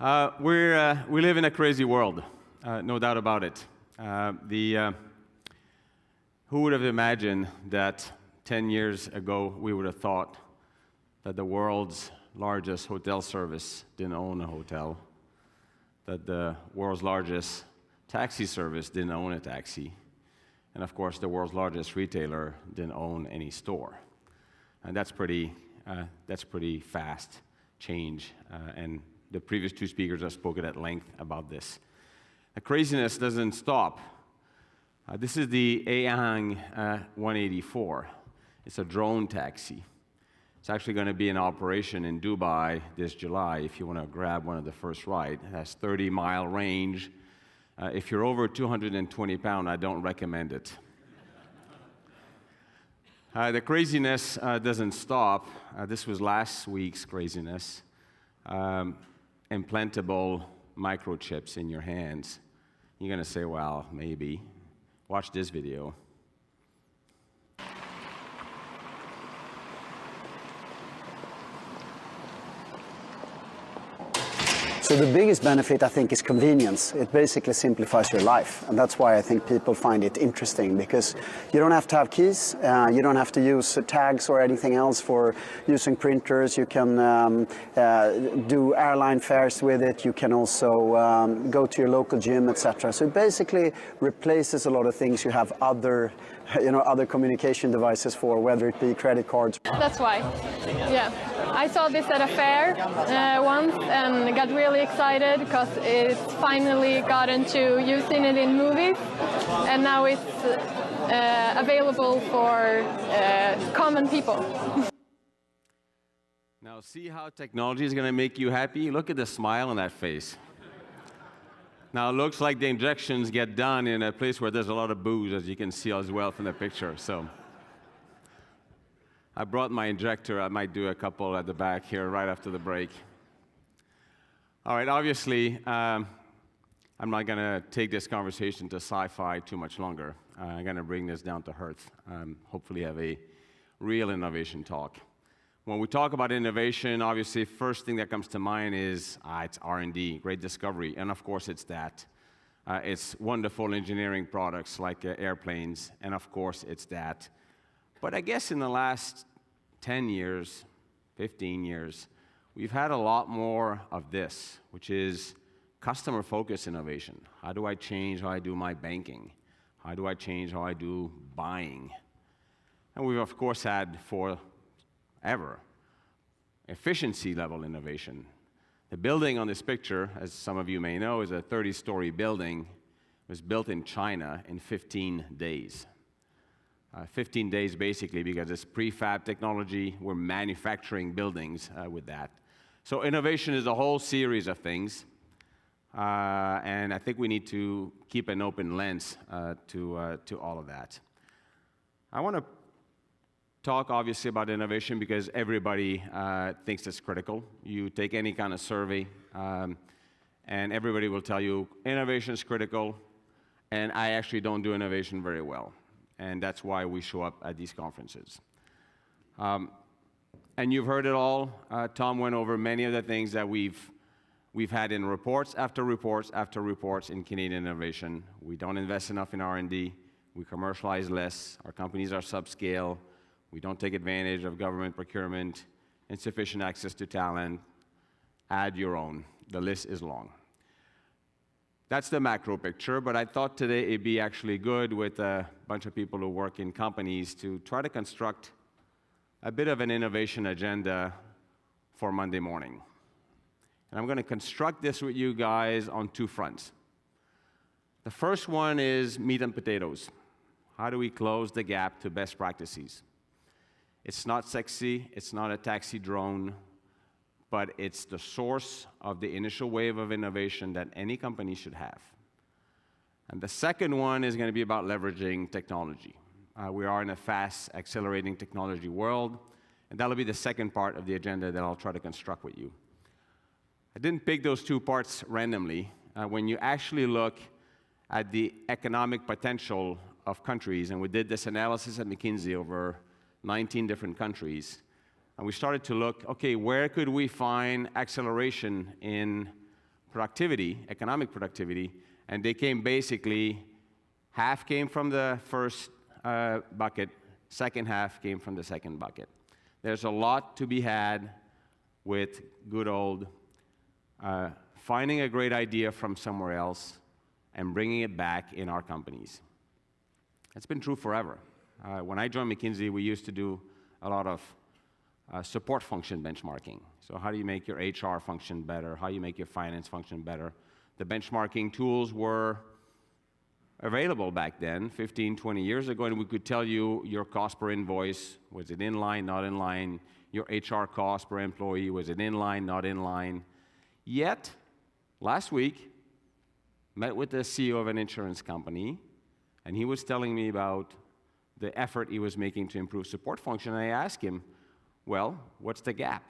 We live in a crazy world, no doubt about it. Who would have imagined that 10 years ago we would have thought that the world's largest hotel service didn't own a hotel, that the world's largest taxi service didn't own a taxi, and of course the world's largest retailer didn't own any store. And that's pretty fast change, and the previous two speakers have spoken at length about this. The craziness doesn't stop. This is the Aang 184. It's a drone taxi. It's actually going to be in operation in Dubai this July if you want to grab one of the first ride. It has 30-mile range. If you're over 220 pounds, I don't recommend it. The craziness doesn't stop. This was last week's craziness. Implantable microchips in your hands. You're going to say, well, maybe. Watch this video. So the biggest benefit, I think, is convenience. It basically simplifies your life, and that's why I think people find it interesting, because you don't have to have keys, you don't have to use tags or anything else for using printers. You can do airline fares with it. You can also go to your local gym, etc. So it basically replaces a lot of things you have other communication devices for, whether it be credit cards. That's why, yeah. I saw this at a fair once and got really excited because it's finally got into using it in movies, and now it's available for common people. Now see how technology is going to make you happy? Look at the smile on that face. Now it looks like the injections get done in a place where there's a lot of booze, as you can see as well from the picture. So I brought my injector. I might do a couple at the back here right after the break. All right, obviously, I'm not going to take this conversation to sci-fi too much longer. I'm going to bring this down to earth, hopefully have a real innovation talk. When we talk about innovation, obviously, first thing that comes to mind is it's R&D, great discovery, and of course it's that. It's wonderful engineering products like airplanes, and of course it's that. But I guess in the last 10 years, 15 years, we've had a lot more of this, which is customer-focused innovation. How do I change how I do my banking? How do I change how I do buying? And we've, of course, had forever efficiency-level innovation. The building on this picture, as some of you may know, is a 30-story building. It was built in China in 15 days. 15 days basically because it's prefab technology. We're manufacturing buildings with that. So innovation is a whole series of things, and I think we need to keep an open lens to all of that. I want to talk obviously about innovation because everybody thinks it's critical. You take any kind of survey, and everybody will tell you innovation is critical, and I actually don't do innovation very well. And that's why we show up at these conferences. And you've heard it all. Tom went over many of the things that we've had in reports after reports after reports in Canadian innovation. We don't invest enough in R&D. We commercialize less. Our companies are subscale. We don't take advantage of government procurement, insufficient access to talent. Add your own. The list is long. That's the macro picture, but I thought today it'd be actually good with a bunch of people who work in companies to try to construct a bit of an innovation agenda for Monday morning. And I'm going to construct this with you guys on two fronts. The first one is meat and potatoes. How do we close the gap to best practices? It's not sexy, it's not a taxi drone, but it's the source of the initial wave of innovation that any company should have. And the second one is going to be about leveraging technology. We are in a fast, accelerating technology world, and that'll be the second part of the agenda that I'll try to construct with you. I didn't pick those two parts randomly. When you actually look at the economic potential of countries, and we did this analysis at McKinsey over 19 different countries, and we started to look, okay, where could we find acceleration in productivity, economic productivity, and they came basically, half came from the first bucket, second half came from the second bucket. There's a lot to be had with good old finding a great idea from somewhere else and bringing it back in our companies. It's been true forever. When I joined McKinsey, we used to do a lot of support function benchmarking. So how do you make your HR function better? How do you make your finance function better? The benchmarking tools were available back then, 15, 20 years ago, and we could tell you your cost per invoice, was it in line, not in line? Your HR cost per employee, was it in line, not in line? Yet, last week, met with the CEO of an insurance company, and he was telling me about the effort he was making to improve support function, and I asked him, well, what's the gap?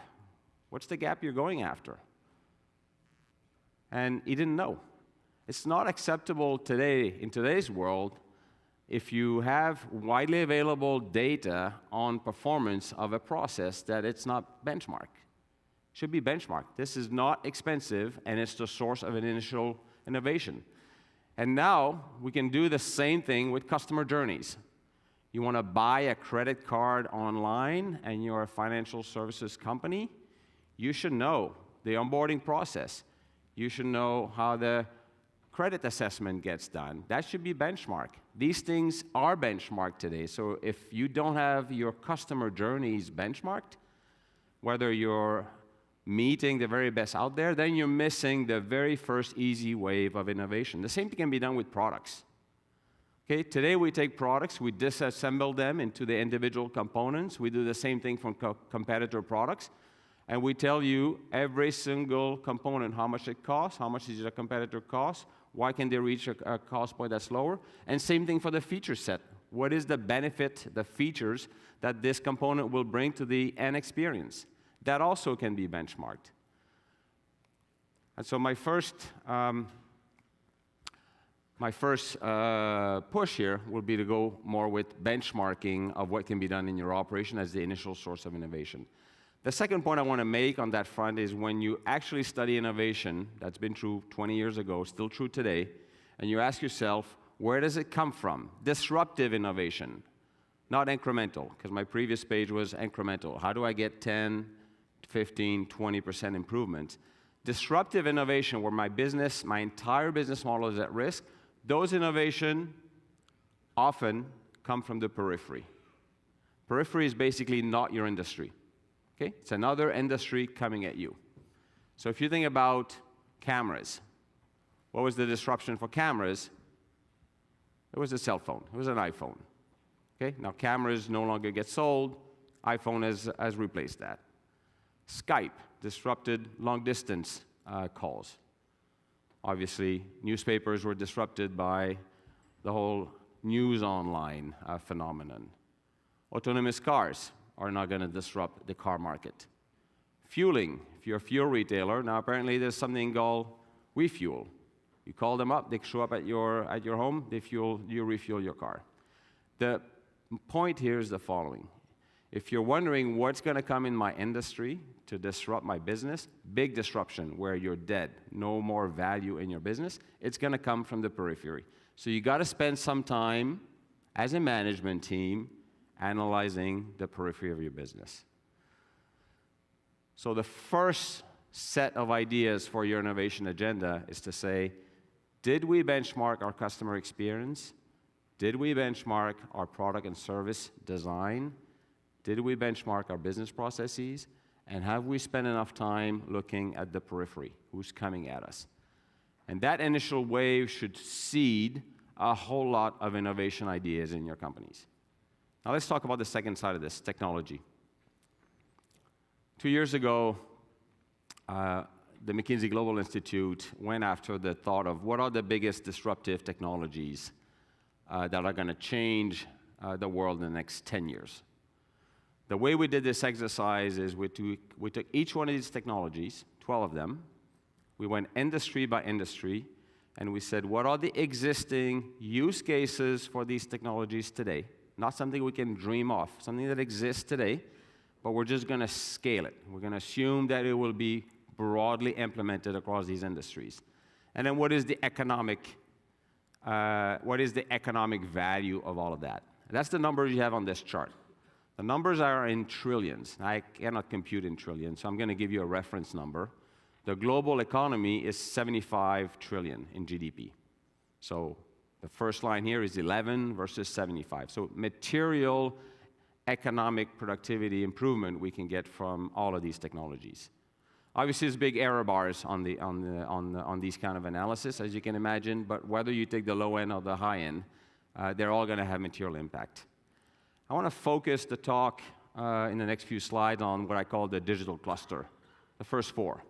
What's the gap you're going after? And he didn't know. It's not acceptable today, in today's world, if you have widely available data on performance of a process that it's not benchmarked. It should be benchmarked. This is not expensive, and it's the source of an initial innovation. And now we can do the same thing with customer journeys. You want to buy a credit card online and you're a financial services company, you should know the onboarding process. You should know how the credit assessment gets done. That should be benchmarked. These things are benchmarked today. So if you don't have your customer journeys benchmarked, whether you're meeting the very best out there, then you're missing the very first easy wave of innovation. The same thing can be done with products. Okay, today we take products, we disassemble them into the individual components. We do the same thing for competitor products. And we tell you every single component, how much it costs, how much does a competitor cost, why can they reach a cost point that's lower, and same thing for the feature set. What is the benefit, the features that this component will bring to the end experience? That also can be benchmarked. And so my first push here will be to go more with benchmarking of what can be done in your operation as the initial source of innovation. The second point I want to make on that front is when you actually study innovation, that's been true 20 years ago, still true today, and you ask yourself, where does it come from? Disruptive innovation, not incremental, because my previous page was incremental. How do I get 10, 15, 20% improvement? Disruptive innovation, where my entire business model is at risk, those innovations often come from the periphery. Periphery is basically not your industry. Okay? It's another industry coming at you. So if you think about cameras, what was the disruption for cameras? It was a cell phone. It was an iPhone. Okay? Now cameras no longer get sold. iPhone has replaced that. Skype disrupted long-distance calls. Obviously, newspapers were disrupted by the whole news online phenomenon. Autonomous cars are not going to disrupt the car market. Fueling, if you're a fuel retailer, now apparently there's something called refuel. You call them up, they show up at your home, you refuel your car. The point here is the following. If you're wondering what's going to come in my industry to disrupt my business, big disruption where you're dead, no more value in your business, it's going to come from the periphery. So you got to spend some time as a management team analyzing the periphery of your business. So the first set of ideas for your innovation agenda is to say, did we benchmark our customer experience? Did we benchmark our product and service design? Did we benchmark our business processes? And have we spent enough time looking at the periphery? Who's coming at us? And that initial wave should seed a whole lot of innovation ideas in your companies. Now let's talk about the second side of this, technology. 2 years ago, the McKinsey Global Institute went after the thought of what are the biggest disruptive technologies that are going to change the world in the next 10 years. The way we did this exercise is we took each one of these technologies, 12 of them, we went industry by industry, and we said, what are the existing use cases for these technologies today? Not something we can dream of, something that exists today, but we're just going to scale it. We're going to assume that it will be broadly implemented across these industries. And then what is the economic value of all of that? And that's the numbers you have on this chart. The numbers are in trillions. I cannot compute in trillions, so I'm going to give you a reference number. The global economy is 75 trillion in GDP. So the first line here is 11 versus 75. So material economic productivity improvement we can get from all of these technologies. Obviously, there's big error bars on these kind of analysis, as you can imagine. But whether you take the low end or the high end, they're all going to have material impact. I want to focus the talk in the next few slides on what I call the digital cluster, the first four.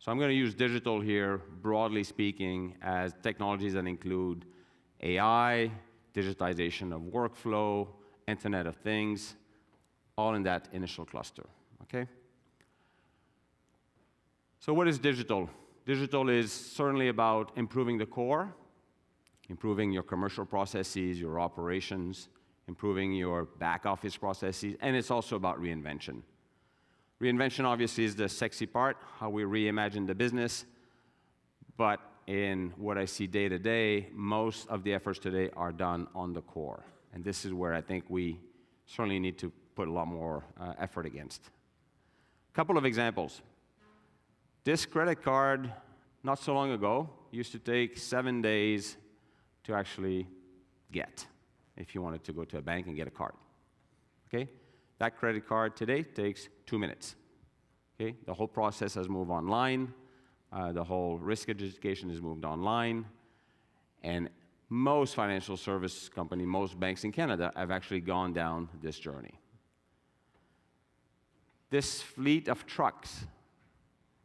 So I'm going to use digital here, broadly speaking, as technologies that include AI, digitization of workflow, Internet of Things, all in that initial cluster, okay? So what is digital? Digital is certainly about improving the core, improving your commercial processes, your operations, improving your back office processes, and it's also about reinvention. Reinvention obviously is the sexy part, how we reimagine the business, but in what I see day to day, most of the efforts today are done on the core. And this is where I think we certainly need to put a lot more effort against. A couple of examples. This credit card, not so long ago, used to take 7 days to actually get, if you wanted to go to a bank and get a card, okay? That credit card today takes 2 minutes, okay? The whole process has moved online. The whole risk education has moved online. And most financial service companies, most banks in Canada have actually gone down this journey. This fleet of trucks,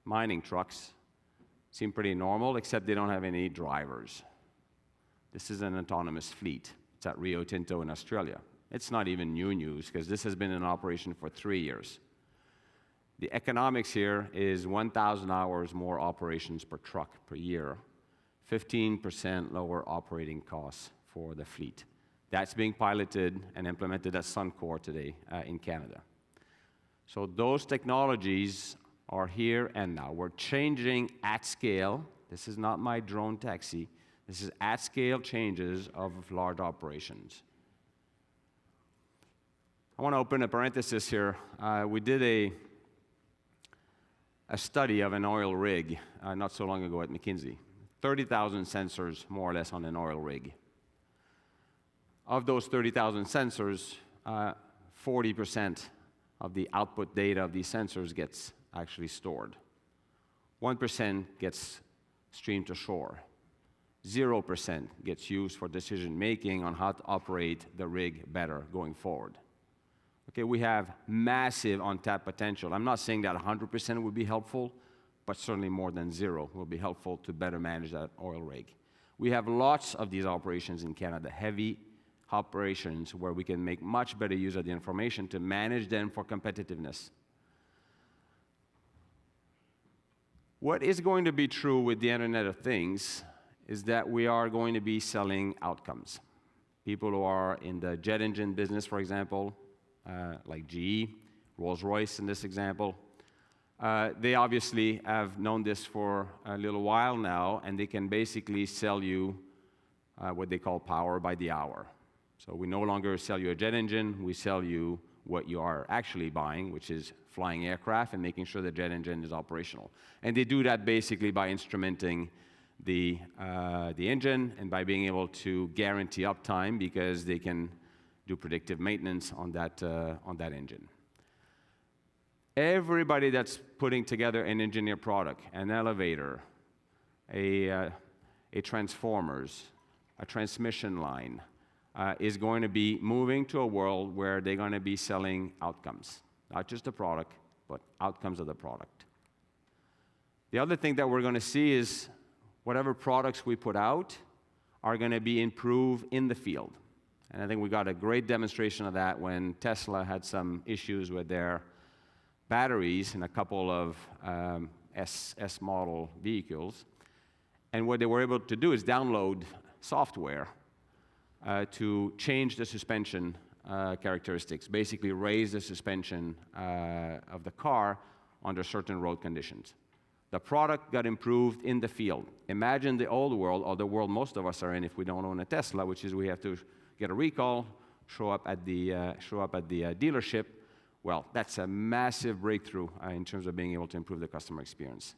mining trucks, seem pretty normal, except they don't have any drivers. This is an autonomous fleet. It's at Rio Tinto in Australia. It's not even new news, because this has been in operation for 3 years. The economics here is 1,000 hours more operations per truck per year, 15% lower operating costs for the fleet. That's being piloted and implemented at Suncor today in Canada. So those technologies are here and now. We're changing at scale. This is not my drone taxi. This is at scale changes of large operations. I want to open a parenthesis here. We did a study of an oil rig not so long ago at McKinsey. 30,000 sensors, more or less, on an oil rig. Of those 30,000 sensors, 40% of the output data of these sensors gets actually stored. 1% gets streamed to shore. 0% gets used for decision-making on how to operate the rig better going forward. Okay, we have massive untapped potential. I'm not saying that 100% would be helpful, but certainly more than 0 will be helpful to better manage that oil rig. We have lots of these operations in Canada, heavy operations where we can make much better use of the information to manage them for competitiveness. What is going to be true with the Internet of Things is that we are going to be selling outcomes. People who are in the jet engine business, for example, like GE, Rolls-Royce in this example, they obviously have known this for a little while now, and they can basically sell you what they call power by the hour. So we no longer sell you a jet engine, we sell you what you are actually buying, which is flying aircraft and making sure the jet engine is operational. And they do that basically by instrumenting the engine and by being able to guarantee uptime, because they can do predictive maintenance on that engine. Everybody that's putting together an engineered product, an elevator, a transformers, a transmission line, is going to be moving to a world where they're going to be selling outcomes. Not just the product, but outcomes of the product. The other thing that we're going to see is whatever products we put out are going to be improved in the field. And I think we got a great demonstration of that when Tesla had some issues with their batteries in a couple of S model vehicles. And what they were able to do is download software to change the suspension characteristics, basically raise the suspension of the car under certain road conditions. The product got improved in the field. Imagine the old world, or the world most of us are in if we don't own a Tesla, which is we have to get a recall, show up at the dealership. Well, that's a massive breakthrough in terms of being able to improve the customer experience.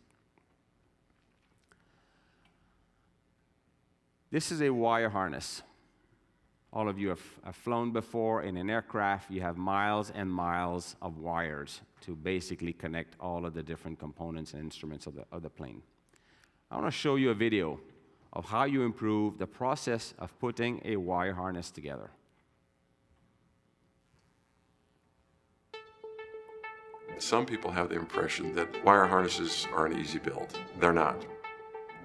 This is a wire harness. All of you have flown before in an aircraft. You have miles and miles of wires to basically connect all of the different components and instruments of the plane. I want to show you a video of how you improve the process of putting a wire harness together. Some people have the impression that wire harnesses are an easy build. They're not.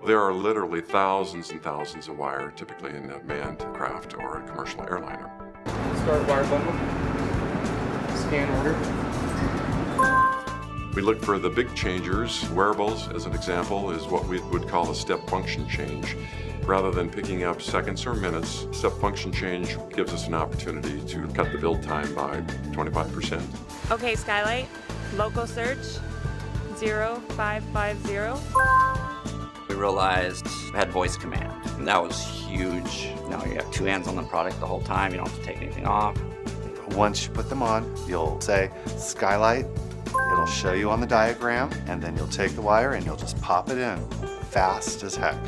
There are literally thousands and thousands of wire, typically in a manned craft or a commercial airliner. Start wire bundle. Scan order. We look for the big changers. Wearables, as an example, is what we would call a step function change. Rather than picking up seconds or minutes, step function change gives us an opportunity to cut the build time by 25%. Okay, Skylight, local search 0550. We realized we had voice command, and that was huge. Now you have two hands on the product the whole time, you don't have to take anything off. Once you put them on, you'll say Skylight, it'll show you on the diagram, and then you'll take the wire and you'll just pop it in, fast as heck.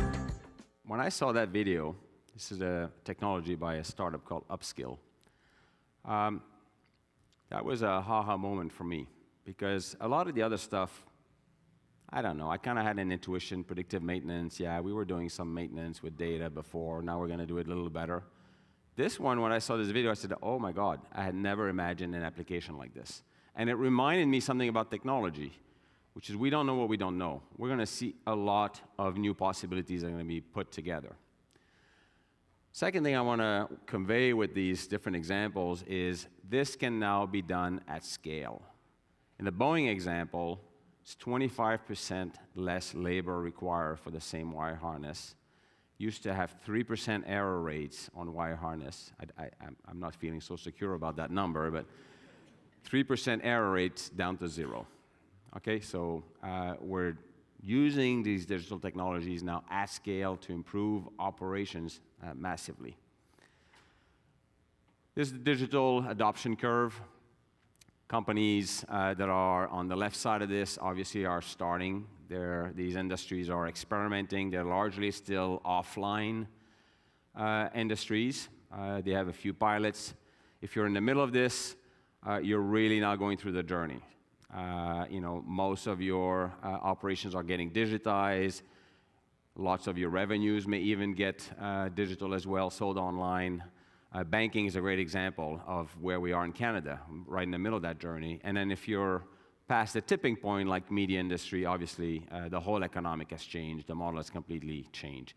When I saw that video, this is a technology by a startup called Upskill. That was a ha-ha moment for me, because a lot of the other stuff, I don't know, I kind of had an intuition, predictive maintenance. Yeah, we were doing some maintenance with data before. Now we're going to do it a little better. This one, when I saw this video, I said, oh my God, I had never imagined an application like this. And it reminded me something about technology, which is we don't know what we don't know. We're going to see a lot of new possibilities that are going to be put together. Second thing I want to convey with these different examples is this can now be done at scale. In the Boeing example, it's 25% less labor required for the same wire harness. Used to have 3% error rates on wire harness. I'm not feeling so secure about that number, but 3% error rates down to 0. Okay, so we're using these digital technologies now at scale to improve operations massively. This is the digital adoption curve. Companies that are on the left side of this obviously are starting. These industries are experimenting. They're largely still offline industries. They have a few pilots. If you're in the middle of this, you're really now going through the journey. Most of your operations are getting digitized. Lots of your revenues may even get digital as well, sold online. Banking is a great example of where we are in Canada, right in the middle of that journey. And then if you're past the tipping point, like media industry, obviously the whole economic has changed. The model has completely changed.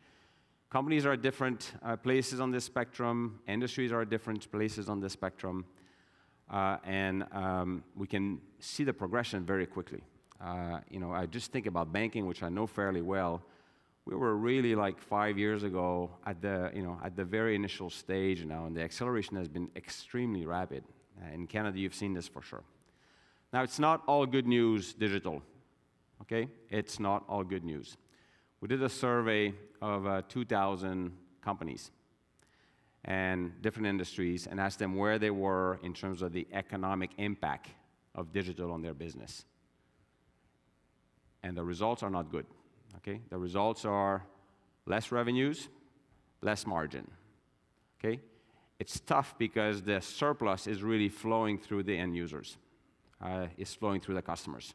Companies are at different places on this spectrum. Industries are at different places on this spectrum. We can see the progression very quickly. I just think about banking, which I know fairly well. We were really like 5 years ago at the very initial stage now, and the acceleration has been extremely rapid. In Canada, you've seen this for sure. Now, it's not all good news digital, okay? It's not all good news. We did a survey of 2,000 companies and different industries and asked them where they were in terms of the economic impact of digital on their business. And the results are not good. Okay? The results are less revenues, less margin. Okay? It's tough because the surplus is really flowing through the end users. It's flowing through the customers.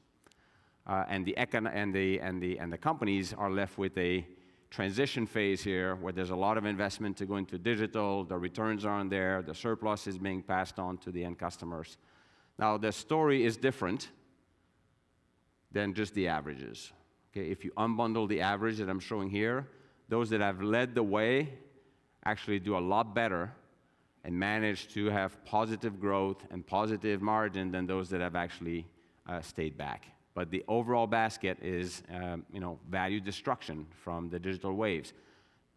And the companies are left with a transition phase here where there's a lot of investment to go into digital, the returns aren't there, the surplus is being passed on to the end customers. Now, the story is different than just the averages. Okay, if you unbundle the average that I'm showing here, those that have led the way actually do a lot better and manage to have positive growth and positive margin than those that have actually stayed back. But the overall basket is, value destruction from the digital waves.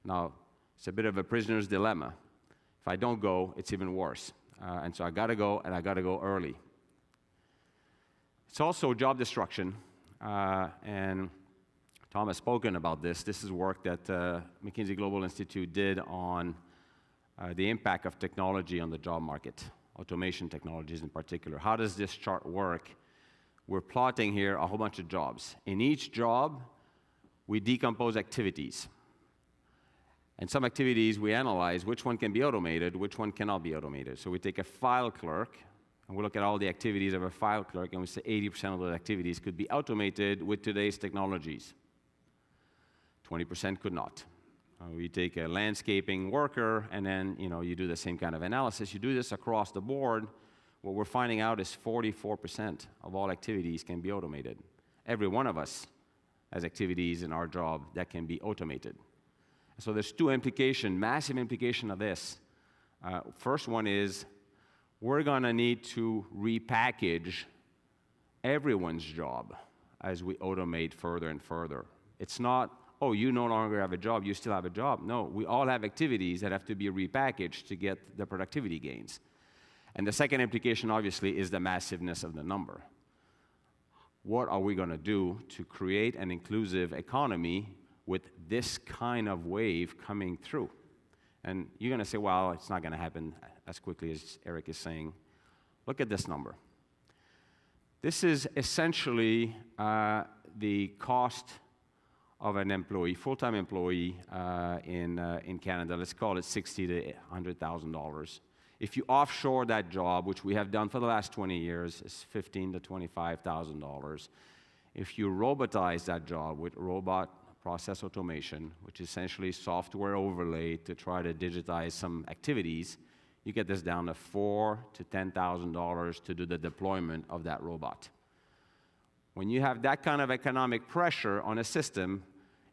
Now, it's a bit of a prisoner's dilemma. If I don't go, it's even worse. And so I got to go, and I got to go early. It's also job destruction, and Tom has spoken about this. This is work that McKinsey Global Institute did on the impact of technology on the job market, automation technologies in particular. How does this chart work? We're plotting here a whole bunch of jobs. In each job, we decompose activities. And some activities we analyze which one can be automated, which one cannot be automated. So we take a file clerk, and we look at all the activities of a file clerk, and we say 80% of those activities could be automated with today's technologies. 20% could not. We take a landscaping worker, and then you do the same kind of analysis. You do this across the board. What we're finding out is 44% of all activities can be automated. Every one of us has activities in our job that can be automated. So there's two implications, massive implication of this. First one is we're going to need to repackage everyone's job as we automate further and further. It's not, oh, you no longer have a job, you still have a job. No, we all have activities that have to be repackaged to get the productivity gains. And the second implication, obviously, is the massiveness of the number. What are we going to do to create an inclusive economy with this kind of wave coming through? And you're going to say, well, it's not going to happen as quickly as Eric is saying. Look at this number. This is essentially the cost of an employee, full-time employee in Canada. Let's call it $60,000 to $100,000. If you offshore that job, which we have done for the last 20 years, it's $15,000 to $25,000. If you robotize that job with robot process automation, which is essentially software overlay to try to digitize some activities, you get this down to $4,000 to $10,000 to do the deployment of that robot. When you have that kind of economic pressure on a system,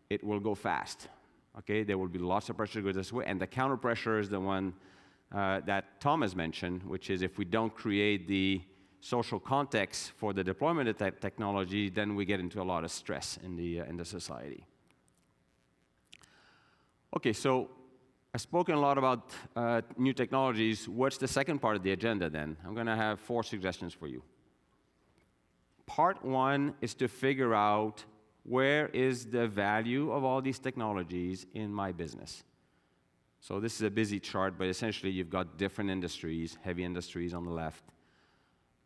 it will go fast. Okay, there will be lots of pressure to go this way, and the counter pressure is the one that Tom has mentioned, which is if we don't create the social context for the deployment of that technology, then we get into a lot of stress in the society. Okay, so I've spoken a lot about new technologies. What's the second part of the agenda then? I'm going to have 4 suggestions for you. Part 1 is to figure out where is the value of all these technologies in my business. So this is a busy chart, but essentially you've got different industries, heavy industries on the left,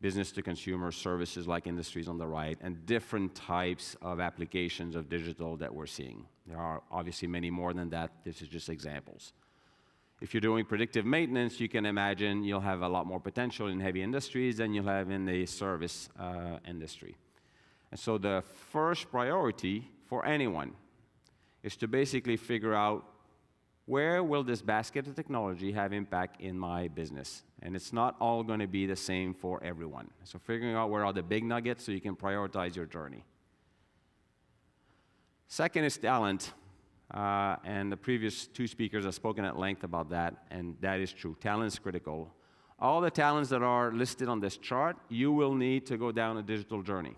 business to consumer services like industries on the right, and different types of applications of digital that we're seeing. There are obviously many more than that. This is just examples. If you're doing predictive maintenance, you can imagine you'll have a lot more potential in heavy industries than you'll have in the service industry. And so the first priority for anyone is to basically figure out where will this basket of technology have impact in my business? And it's not all going to be the same for everyone. So figuring out where are the big nuggets so you can prioritize your journey. Second is talent. And the previous 2 speakers have spoken at length about that, and that is true. Talent is critical. All the talents that are listed on this chart, you will need to go down a digital journey.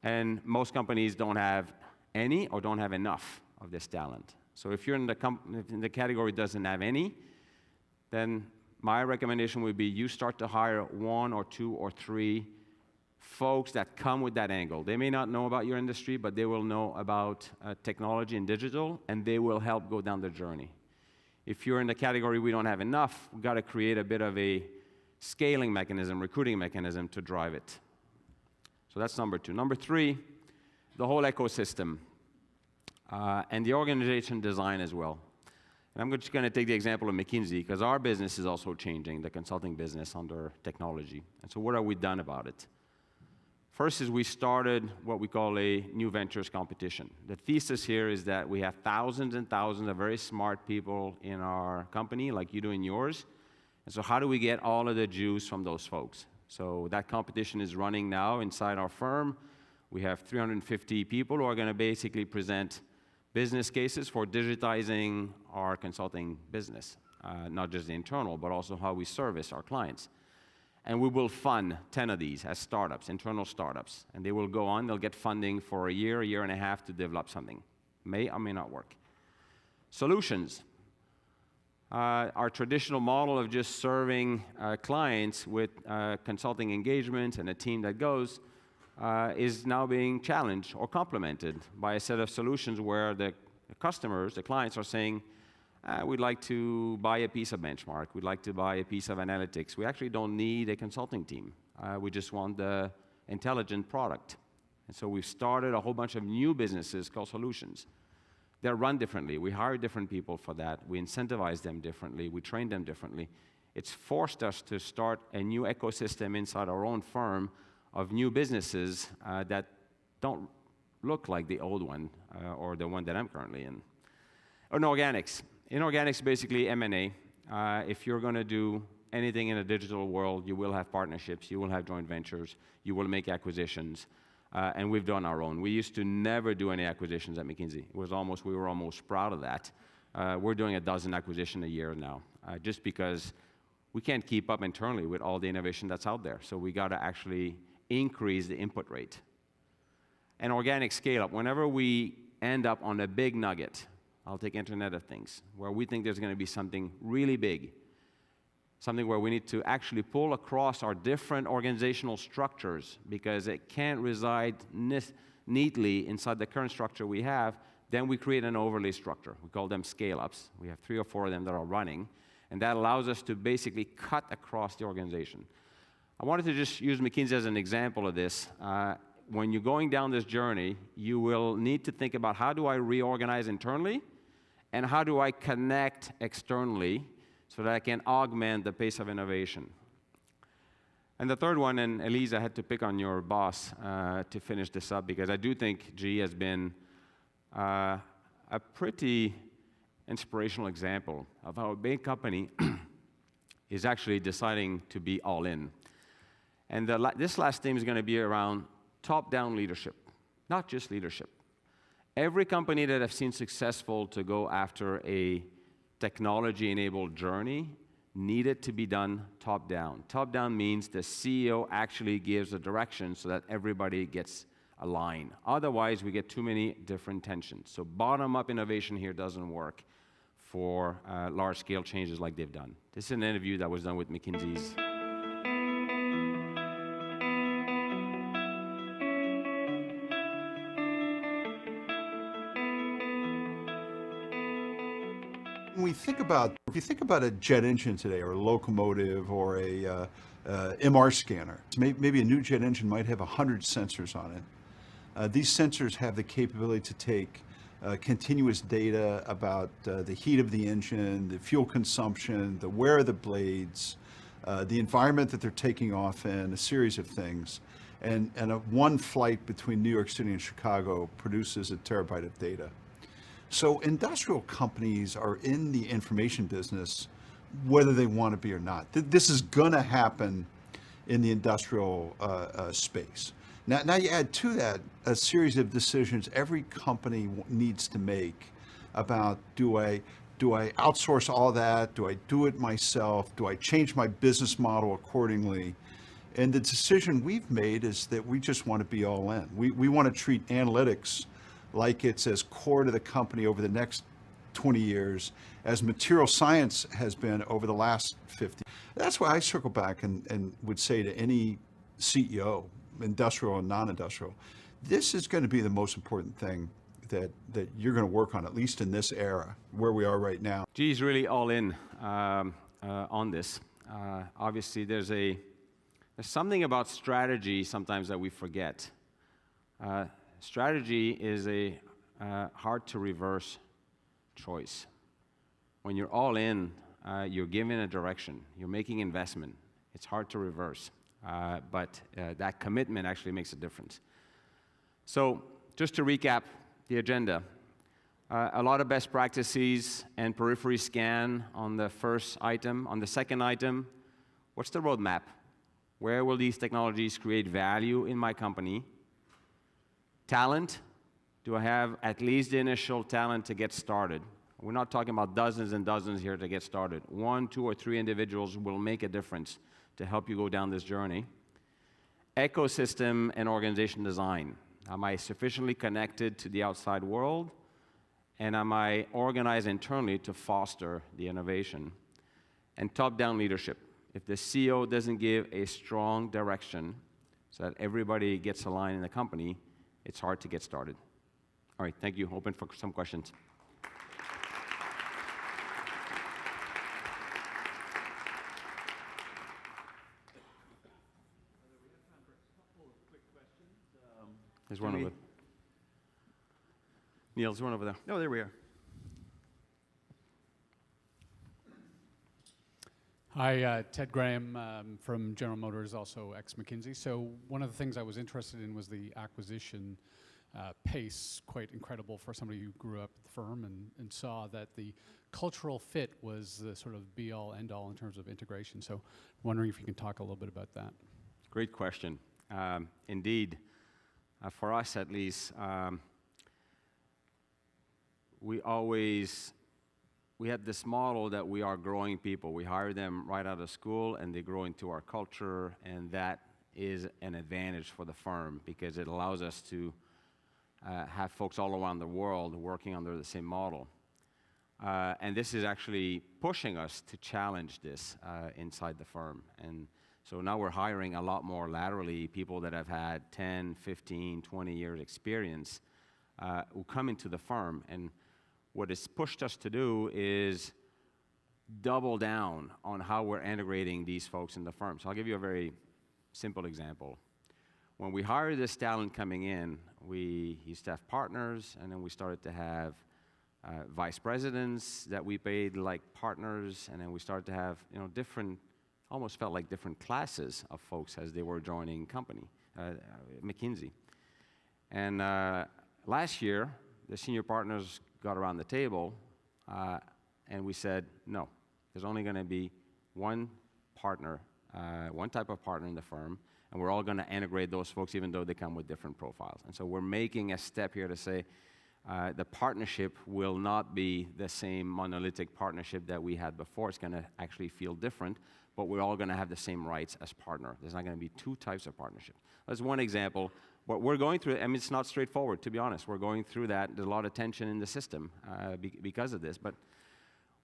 And most companies don't have any or don't have enough of this talent. So if you're in the category doesn't have any, then my recommendation would be you start to hire 1 or 2 or 3 folks that come with that angle. They may not know about your industry, but they will know about technology and digital, and they will help go down the journey. If you're in the category we don't have enough, we've got to create a bit of a scaling mechanism, recruiting mechanism to drive it. So that's number 2. Number 3, the whole ecosystem. And the organization design as well. And I'm just going to take the example of McKinsey, because our business is also changing, the consulting business under technology. And so what have we done about it? First is we started what we call a new ventures competition. The thesis here is that we have thousands and thousands of very smart people in our company, like you do in yours. And so how do we get all of the juice from those folks? So that competition is running now inside our firm. We have 350 people who are going to basically present business cases for digitizing our consulting business, not just the internal, but also how we service our clients. And we will fund 10 of these as startups, internal startups. And they will go on, they'll get funding for a year and a half to develop something. May or may not work. Solutions. Our traditional model of just serving clients with consulting engagements and a team that goes is now being challenged or complemented by a set of solutions where the customers, the clients are saying, we'd like to buy a piece of benchmark, we'd like to buy a piece of analytics. We actually don't need a consulting team. We just want the intelligent product. And so we've started a whole bunch of new businesses called solutions. They're run differently. We hire different people for that. We incentivize them differently. We train them differently. It's forced us to start a new ecosystem inside our own firm of new businesses that don't look like the old one or the one that I'm currently in. Inorganics. Inorganics, basically M&A. If you're going to do anything in a digital world, you will have partnerships, you will have joint ventures, you will make acquisitions, and we've done our own. We used to never do any acquisitions at McKinsey. We were almost proud of that. We're doing 12 acquisitions a year now, just because we can't keep up internally with all the innovation that's out there. So we got to actually increase the input rate. And organic scale-up. Whenever we end up on a big nugget, I'll take Internet of Things, where we think there's going to be something really big, something where we need to actually pull across our different organizational structures because it can't reside neatly inside the current structure we have, then we create an overlay structure. We call them scale-ups. We have 3 or 4 of them that are running, and that allows us to basically cut across the organization. I wanted to just use McKinsey as an example of this. When you're going down this journey, you will need to think about how do I reorganize internally, and how do I connect externally so that I can augment the pace of innovation. And the third one, and Elise, I had to pick on your boss to finish this up, because I do think GE has been a pretty inspirational example of how a big company is actually deciding to be all in. And this last theme is going to be around top-down leadership, not just leadership. Every company that I've seen successful to go after a technology-enabled journey needed to be done top-down. Top-down means the CEO actually gives a direction so that everybody gets aligned. Otherwise, we get too many different tensions. So bottom-up innovation here doesn't work for large-scale changes like they've done. This is an interview that was done with McKinsey's. When we think about, if you think about a jet engine today, or a locomotive, or a MR scanner, maybe a new jet engine might have 100 sensors on it. These sensors have the capability to take continuous data about the heat of the engine, the fuel consumption, the wear of the blades, the environment that they're taking off in, a series of things. And one flight between New York City and Chicago produces a terabyte of data. So industrial companies are in the information business whether they want to be or not. This is going to happen in the industrial space. Now you add to that a series of decisions every company needs to make about, do I outsource all that? Do I do it myself? Do I change my business model accordingly? And the decision we've made is that we just want to be all in. We want to treat analytics like it's as core to the company over the next 20 years as material science has been over the last 50. That's why I circle back and would say to any CEO, industrial and non-industrial, this is going to be the most important thing that you're going to work on, at least in this era, where we are right now. GE is really all in on this. Obviously, there's something about strategy sometimes that we forget. Strategy is a hard to reverse choice. When you're all in, you're giving a direction, you're making investment. It's hard to reverse, but that commitment actually makes a difference. So just to recap the agenda, a lot of best practices and periphery scan on the first item. On the second item, what's the roadmap? Where will these technologies create value in my company? Talent, do I have at least the initial talent to get started? We're not talking about dozens and dozens here to get started. 1, 2, or 3 individuals will make a difference to help you go down this journey. Ecosystem and organization design. Am I sufficiently connected to the outside world? And am I organized internally to foster the innovation? And top-down leadership. If the CEO doesn't give a strong direction so that everybody gets aligned in the company, it's hard to get started. All right, thank you. Open for some questions. There's one over there. Neil, there's one over there. Oh, there we are. Hi, Ted Graham from General Motors, also ex-McKinsey. So one of the things I was interested in was the acquisition pace, quite incredible for somebody who grew up at the firm and saw that the cultural fit was the sort of be-all, end-all in terms of integration. So wondering if you can talk a little bit about that. Great question. Indeed, for us at least, we had this model that we are growing people. We hire them right out of school and they grow into our culture, and that is an advantage for the firm because it allows us to have folks all around the world working under the same model. And this is actually pushing us to challenge this inside the firm. And so now we're hiring a lot more laterally, people that have had 10, 15, 20 years experience who come into the firm. And what it's pushed us to do is double down on how we're integrating these folks in the firm. So I'll give you a very simple example. When we hired this talent coming in, we used to have partners, and then we started to have vice presidents that we paid like partners, and then we started to have different, almost felt like different classes of folks as they were joining company, McKinsey. And last year, the senior partners got around the table, and we said, no, there's only going to be one partner, one type of partner in the firm, and we're all going to integrate those folks even though they come with different profiles. And so we're making a step here to say the partnership will not be the same monolithic partnership that we had before. It's going to actually feel different, but we're all going to have the same rights as partner. There's not going to be two types of partnership. That's one example. What we're going through, I mean, it's not straightforward, to be honest. We're going through that. There's a lot of tension in the system because of this, but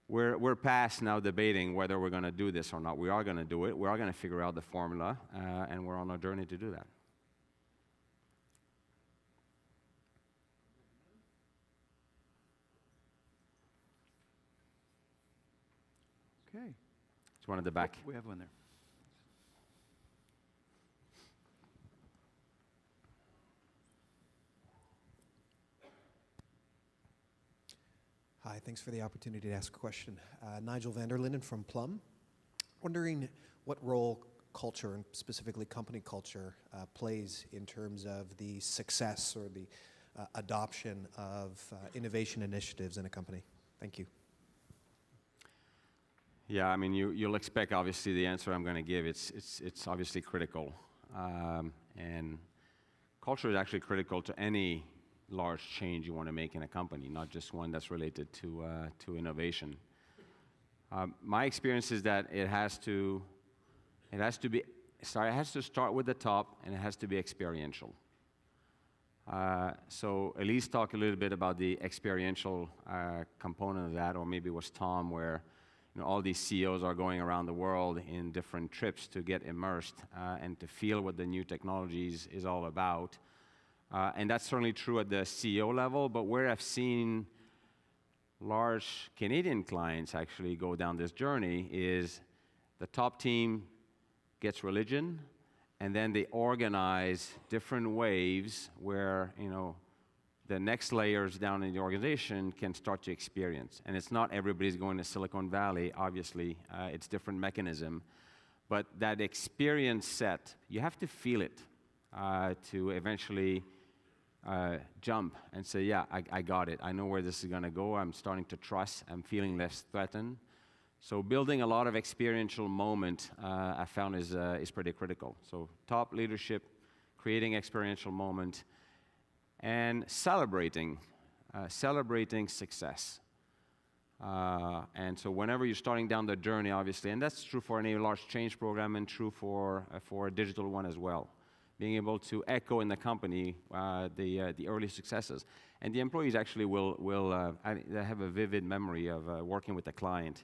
we're past now debating whether we're going to do this or not. We are going to do it. We are going to figure out the formula, and we're on a journey to do that. Okay. There's one at the back. We have one there. Hi, thanks for the opportunity to ask a question. Nigel van der Linden from Plum. Wondering what role culture, and specifically company culture, plays in terms of the success or the adoption of innovation initiatives in a company. Thank you. Yeah, I mean, you'll expect, obviously, the answer I'm going to give. It's obviously critical. And culture is actually critical to any large change you want to make in a company, not just one that's related to innovation. My experience is that it has to start with the top, and it has to be experiential. So Elise talked a little bit about the experiential component of that, or maybe it was Tom, where all these CEOs are going around the world in different trips to get immersed and to feel what the new technologies is all about. And that's certainly true at the CEO level, but where I've seen large Canadian clients actually go down this journey is the top team gets religion, and then they organize different waves where the next layers down in the organization can start to experience. And it's not everybody's going to Silicon Valley, obviously. It's different mechanism. But that experience set, you have to feel it to eventually jump and say, yeah, I got it. I know where this is going to go. I'm starting to trust. I'm feeling less threatened. So building a lot of experiential moment, I found is pretty critical. So top leadership, creating experiential moment, and celebrating success. And so whenever you're starting down the journey, obviously, and that's true for any large change program and true for a digital one as well, being able to echo in the company the early successes. And the employees actually will have a vivid memory of working with the client.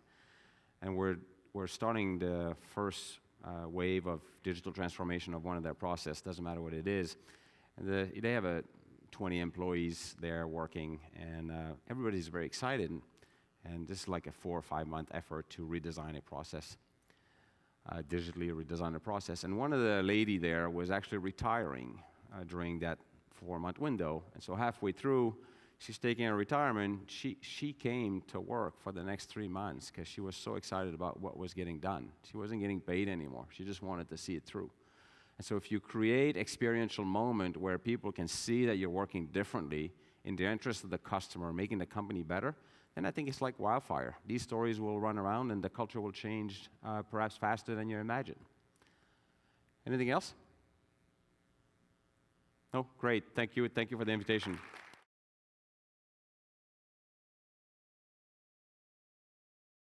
And we're starting the first wave of digital transformation of one of their process, doesn't matter what it is. And they have 20 employees there working, and everybody's very excited. And this is like a 4 or 5 month effort to redesign a process, digitally redesign a process. And one of the lady there was actually retiring during that 4-month window. And so halfway through, she's taking her retirement. She came to work for the next 3 months because she was so excited about what was getting done. She wasn't getting paid anymore. She just wanted to see it through. And so if you create experiential moment where people can see that you're working differently in the interest of the customer, making the company better, then I think it's like wildfire. These stories will run around and the culture will change perhaps faster than you imagine. Anything else? No? Great. Thank you. Thank you for the invitation.